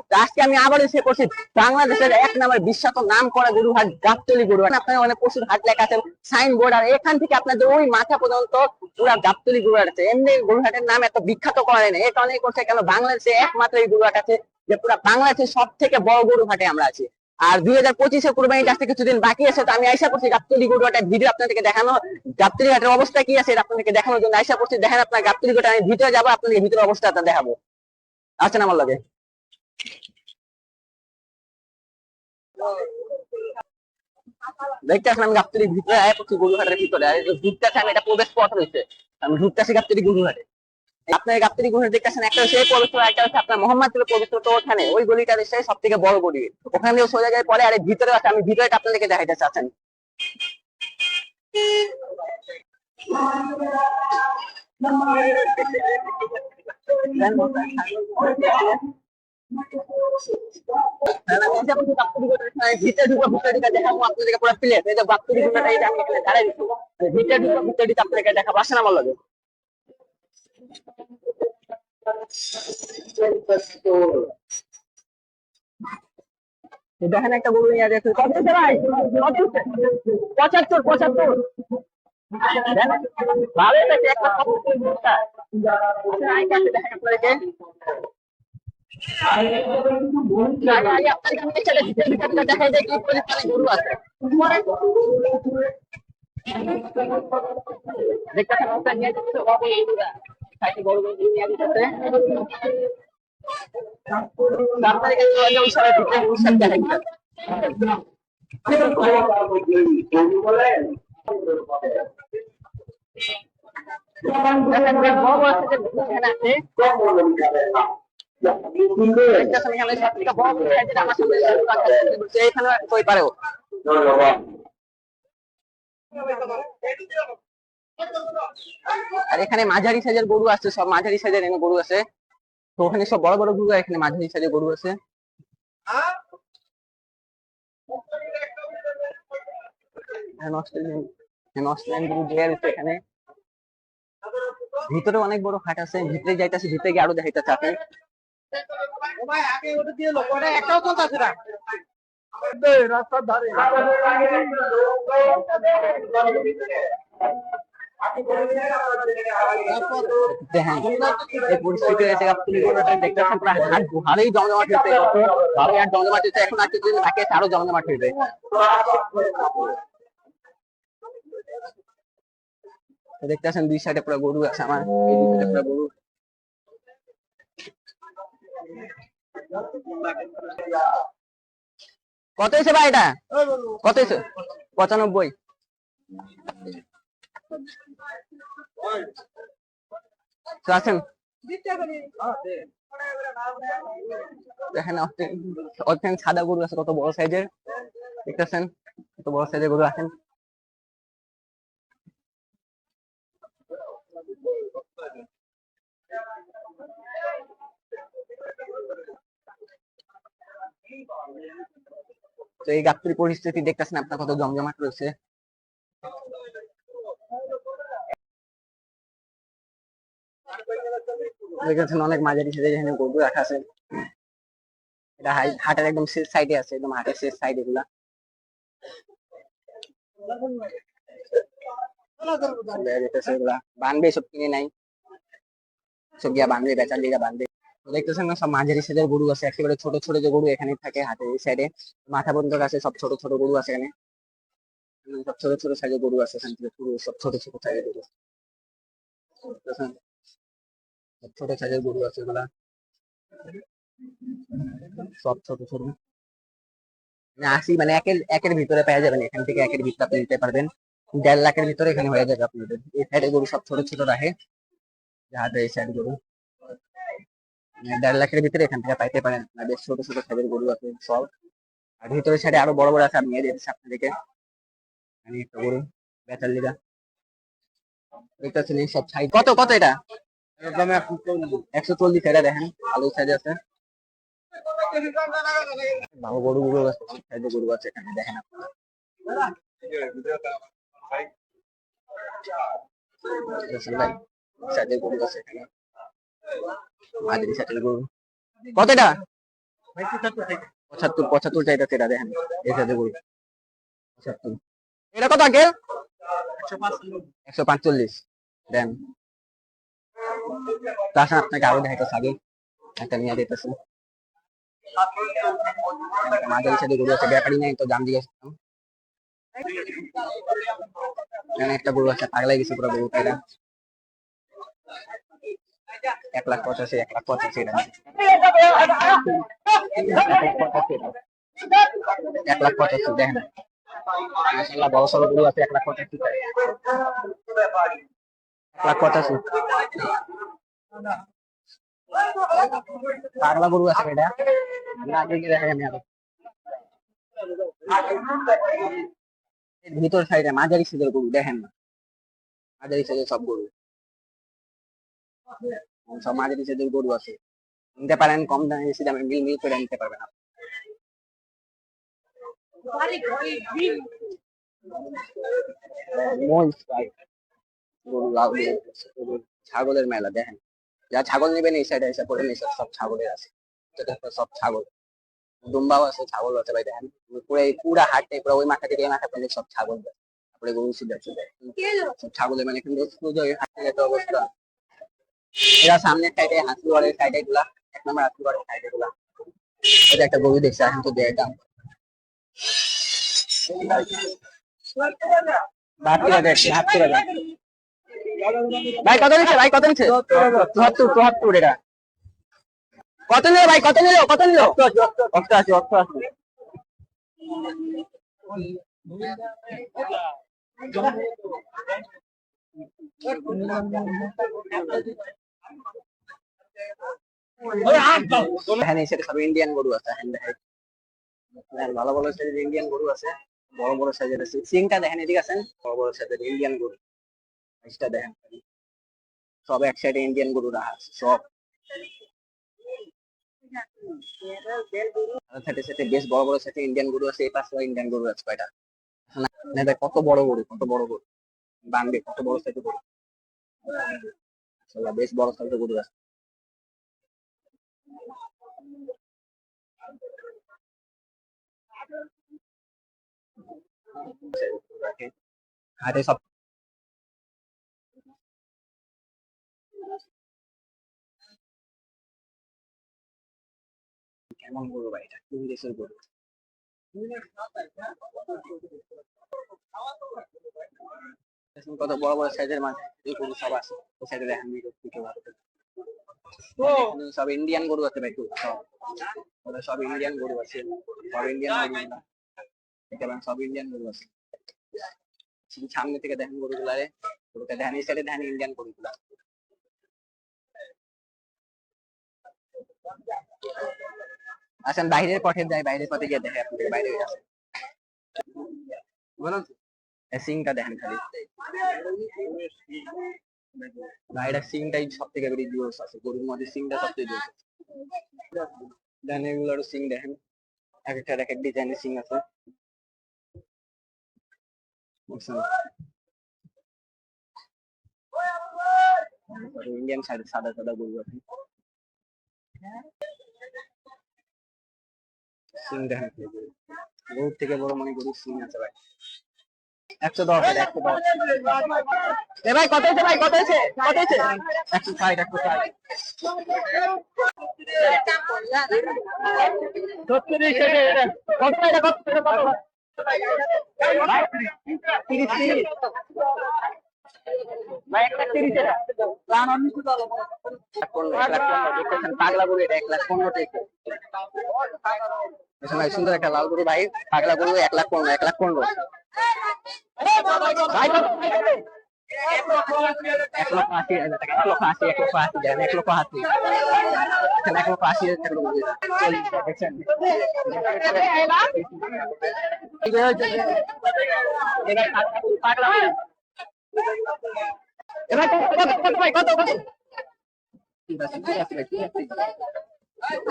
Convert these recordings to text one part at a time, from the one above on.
তো আজকে আমি আবার এসে করছি বাংলাদেশের এক নম্বর বিশ্বত নাম করা গরু হাট গাবতলী গরু হাট। আপনার অনেক পশুর হাট লেখা আছে সাইন বোর্ড, আর এখান থেকে আপনাদের ওই মাথা পর্যন্ত পুরা গাবতলী গরু হাট আছে। এমনি গরু হাটের নাম এত বিখ্যাত করে না, এটা অনেক করছে কেন বাংলাদেশে একমাত্র এই গরু হাট আছে যে পুরা বাংলাদেশের সব থেকে বড় গরু হাটে আমরা আছি। আর 2025-এ কুরবানির আসতে কিছুদিন বাকি আছে, তো আমি আশা করছি গাবতলী গরু হাটের ভিডিও আপনাদেরকে দেখানো, গাবতলী হাটের অবস্থা কি আছে এটা আপনাদেরকে দেখানোর জন্য আশা করছি। দেখেন আপনার গাবতলী গরু আমি ভিতরে যাবো, আপনাদের ভিতরে অবস্থাটা দেখাবো। আসেন আমার লাগে। দেখতে আসলাম গাবতলীর ভিতরে আয় পড়ছি গরু হাটের ভিতরে, আর ঢুকতে আছে আমি এটা প্রবেশ পথ রয়েছে, আমি ঢুকতে আসি গাবতলী গরু হাটে। আপনার গাবতলী গরু হাট দেখতেছেন, একটা হচ্ছে পবিত্র, একটা হচ্ছে আপনার মোহাম্মদপুরের পবিত্র, তো ওখানে ওই গলিটা এসে সব থেকে বড় গলি, ওখানে সোজা যায় পরে, আর ভিতরে আছে আমি ভিতরে আপনাদেরকে দেখাইতে চাচ্ছেন। ভিতরে ঢুকবো, ভিতরে ঢুকে দেখাবো আপনাদেরকে পুরো প্লেস, এই যে গাবতলী গরু হাট, এটা আমি এখানে দাঁড়াই দিচ্ছি, ভিতরে ঢুকবো, ভিতরে ঢুকে আপনাদেরকে দেখাবো। আসেন আমার লাগে। দেখেন একটা গরু নিয়ে যাচ্ছে, কত হচ্ছে ভাই? 75, 75। ভালো হয়েছে একটা দেখেন আপনাদেরকে। দেখাই যায় কি পরিমাণে গরু আছে, দেখতে নিয়ে যাচ্ছে বড় গরু নিয়ে যাচ্ছে। আর এখানে মাঝারি সাইজের গরু আছে, সব মাঝারি সাইজের এনে গরু আছে, তো ওখানে সব বড় বড় গরু, এখানে মাঝারি সাইজের গরু আছে। এখানে ভিতরে অনেক বড় হাট আছে, ভিতরে যাইতেছে, ভিতরে গিয়ে আরো দেখাইতেছে আপনি। রাস্তার ধারে পরিস্থিতি দেখতেছেন প্রায় হাট ভালোই জমজমাট হয়েছে, ভালোই হাট জমজমাট হয়েছে, এখন আর কিছুদিন বাকি আছে আরো জমজমাট হয়েছে। দেখতে আসেন দুই সাইডে পুরো গরু আছে আমার, এই দুই সাইডে পুরো গরু। কত হয়েছে ভাই এটা? কত হয়েছে? 95। আছেন দেখেন অর্থেন সাদা গরু আছে, কত বড় সাইজের দেখতেছেন, কত বড় সাইজের গরু আছেন। তো এই গাবতলীর পরিস্থিতি দেখতেছেন আপনার কত জমজমাট রয়েছে। দেখেছেন অনেক মাঝারি সাইজের এখানে গরু রাখা আছে, এটা হাটের একদম শেষ সাইডে আছে, একদম হাটের শেষ সাইড এগুলা। বানবে সব কিনে নাই, সব গিয়া বানবে, বেচার লিগা বানবে। দেখতেছেন না সব মাঝারি সাইজের গরু আছে, একেবারে ছোট ছোট যে গরু এখানে থাকে হাটের এই সাইডে, মাথা পর্যন্ত আছে, সব ছোট ছোট গরু আছে এখানে, সব ছোট ছোট সাইজের গরু আছে এখান থেকে, পুরো সব ছোট ছোট সাইজের গরু, ছোট সাইজের গরু আছে এগুলা, সব ছোট ছোট। আসি মানে একের একের ভিতরে পেয়ে যাবেন, এখান থেকে একের ভিতরে আপনি নিতে পারবেন, 1.5 লাখের ভিতরে এখানে হয়ে যাবে আপনাদের। এই সাইডে গরু সব ছোট ছোট রাখে, যাহাতে এই সাইড গরু 1.5 লাখের ভিতরে এখান থেকে পাইতে পারেন, বেশ ছোট ছোট সাইজের গরু আছে সব। আর ভিতরে সাইডে আরো বড় বড় আছে, আমি নিয়ে যাচ্ছি আপনাদেরকে। আমি একটা গরু বেচার লিগা দেখতেছেন সব সাইজ। কত কত এটা? 140। এটা দেখেন ভালো সাইজ আছে, ভালো গরু গরু আছে, সাইজের গরু আছে এখানে দেখেন আপনারা। সাইজের গরু আছে এখানে, মাঝারি সাইজের গরু। কত এটা? 75 75 চাইতেছে এটা দেখেন এই সাথে গরু 75 এটা কত আগে 145 দেন তাছাড়া আপনাকে আরো দেখাইতেছে আগে একটা নিয়ে দিতেছে মাঝারি সাথে গরু আছে ব্যাপারই নাই তো দাম দিয়ে এখানে একটা গরু আছে পাগলাই গেছে পুরো গরু এটা 1,85,000 1,85,000 এটা 1,85,000 দেখেন মাশাআল্লাহ বড় সড়ো গরু আছে 1,85,000 1,85,000 পাগলা গরু আছে এটা না আগে গিয়ে দেখা আমি আরো ভিতর সাইডে মাঝারি সাইজের গরু দেখেন না মাঝারি সাইজের সব গরু সব মাঝারি সাইজের গরু আছে নিতে পারেন কম দামে বেশি দামে মিল মিল করে নিতে পারবেন ছাগলের মেলা দেখেন যা ছাগল নেবেন এই সাইডে এসে পড়েন এইসব সব ছাগলের আছে সব ছাগল দুম্বাও আছে ছাগল আছে ভাই দেখেন পুরা হাটে পুরো ওই মাথা থেকে এই মাথা পর্যন্ত সব ছাগল তারপরে গরু সিদ্ধ আছে সব ছাগলের মানে কিন্তু হাটের অবস্থা এরা সামনের সাইডে হাসিওয়ারের সাইডে গুলা 1 নম্বর হাসিওয়ারের সাইডে গুলা এটা একটা গরু দেখছে এখন তো দেয় দাম ভাই কত নিচ্ছে ভাই কত নিচ্ছে 74 এটা কত নিল ভাই কত নিল 88 এখানে সেটা সব ইন্ডিয়ান গরু আছে ভালো ভালো সাইজের ইন্ডিয়ান গরু আছে বড় বড় সাইজের আছে সিংটা দেখেন এদিকে আছেন বড় বড় সাইজের ইন্ডিয়ান গরু এটা দেখেন সব এক সাইডে ইন্ডিয়ান গরু রাখা আছে সব সাথে সাথে বেশ বড় বড় সাথে ইন্ডিয়ান গরু আছে এই পাশে ইন্ডিয়ান গরু আছে কয়টা না কত বড় গরু বাংবে কত বড় সাইজের গরু বেশ বড় সাইজের গরু আছে হাটে সব কেমন গরু ভাই এটা কোন দেশের গরু কত বড় বড় সাইজের মাঝে গরু সব আছে ওই সাইডে দেখেন সব ইন্ডিয়ান গরু আছে ভাই সব ইন্ডিয়ান গরু আছে সব ইন্ডিয়ান গরু সব ইন্ডিয়ান গরু আছে সামনে থেকে দেখেন গরুগুলারে গরুটা দেখেন এই সাইডে দেখেন ইন্ডিয়ান গরুগুলা আসেন বাইরের পথে যাই বাইরের পথে গিয়ে দেখে আপনাদের বাইরে বলুন সিংটা দেখেন খালি বাইরে সিংটাই সব থেকে বেশি জোস আছে গরুর মধ্যে সিংটা সবচেয়ে জোস দেখেন এগুলোর সিং দেখেন এক একটা এক এক ডিজাইনের সিং আছে ইন্ডিয়ান সাইডে সাদা সাদা গরু আছে সিং দেখেন গরুর থেকে বড় মানে গরুর সিং আছে ভাই 110 ভাই কত আছে ভাই কত আছে 160 পাগলা গরু এটা 1,15,000 সুন্দর একটা লাল গরু ভাই পাগলা গরু 1,15,000 ভাই 1,85,000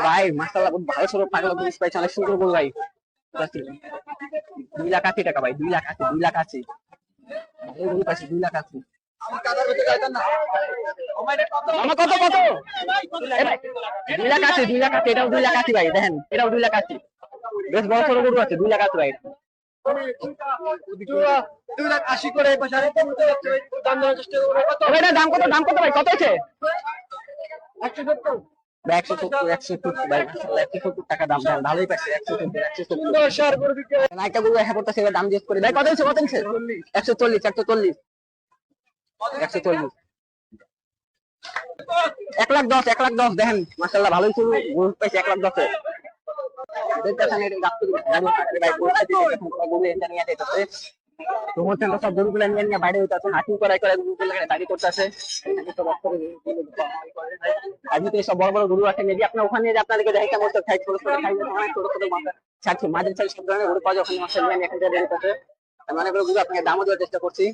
ভাই মাশাআল্লাহ খুব ভালো সরো পাগলা গরু পাইছে অনেক সুন্দর গরু ভাই 2,80,000 টাকা ভাই 2,80,000 2,80,000 2,80,000 আমার কত কত এ ভাই 2,80,000 2,80,000 এটাও 2,80,000 ভাই দেখেন এটাও 2,80,000 বেশ বড় সড়ো গরু আছে 2,80,000 ভাই 2,80,000 করে এই পাশে আরেকটা নিতে যাচ্ছে ভাই, দাম দেওয়ার চেষ্টা করবো কত? এ ভাই এটার দাম কত ভাই কত হচ্ছে 170 ভাই 170 ভাই মাশাআল্লাহ 170 টাকা দাম দেন ভালোই পাইছে 170 10 আর করে দিতে হবে। নাইটা গরু হ্যাঁ করতেছে এবার দাম জিজ্ঞেস করি ভাই কত হচ্ছে 140 140 1,10,000 দেখেন মাশাআল্লাহ ভালোই শুরু গরু পাইছে 1,10,000 দেখতেছেন এটা গাছটি গাড়ি কাটে ভাই পরিস্থিতি গরু এটা নিয়ে যাইতেছে তো হচ্ছে তো সব গরুগুলো নিয়ে বাইরে হইতাছে হাঁটি করাই করে গরুগুলো দাঁড়ি করতেছে আজকে তো সব বড় বড় গরু আছে মেবি আপনার ওখানে যে আপনাদেরকে দেখাইতে মতো খাই ছোট ছোট খাই অনেক ছোট ছোট মাথা ছাড়ছে মাঝের ছাড় সব ধরনের গরু পাওয়া যায় ওখানে মাসের নিয়ে এখন দেরি করতে আমি অনেক গরু আপনাকে দামও দেওয়ার চেষ্টা করছি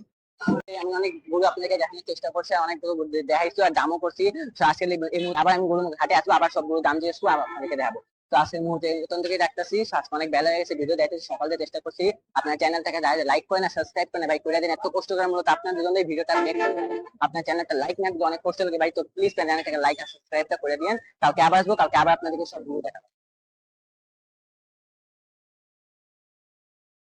আমি অনেক গরু আপনাকে দেখানোর চেষ্টা করছি অনেক গরু দেখাইছি আর দামও করছি আসলে আবার আমি গরু ঘাটে আসবো আবার সব গরু দাম দিয়ে আসবো আবার আপনাদেরকে দেখাবো তো আজকের মুহূর্তে এতক্ষণ থেকে রাখতেছি আজকে অনেক বেলা হয়ে গেছে ভিডিও দেখতে সকাল থেকে চেষ্টা করছি আপনার চ্যানেলটাকে লাইক করে না সাবস্ক্রাইব করে না ভাই করে দিন এত কষ্ট করার মূলত আপনার দুজনের ভিডিওটা দেখবেন আপনার চ্যানেলটা লাইক না অনেক কষ্ট লাগে ভাই তো প্লিজ চ্যানেলটাকে লাইক আর সাবস্ক্রাইবটা করে দিন কালকে আবার আসবো কালকে আবার আপনাদেরকে সব ভিডিও দেখাবো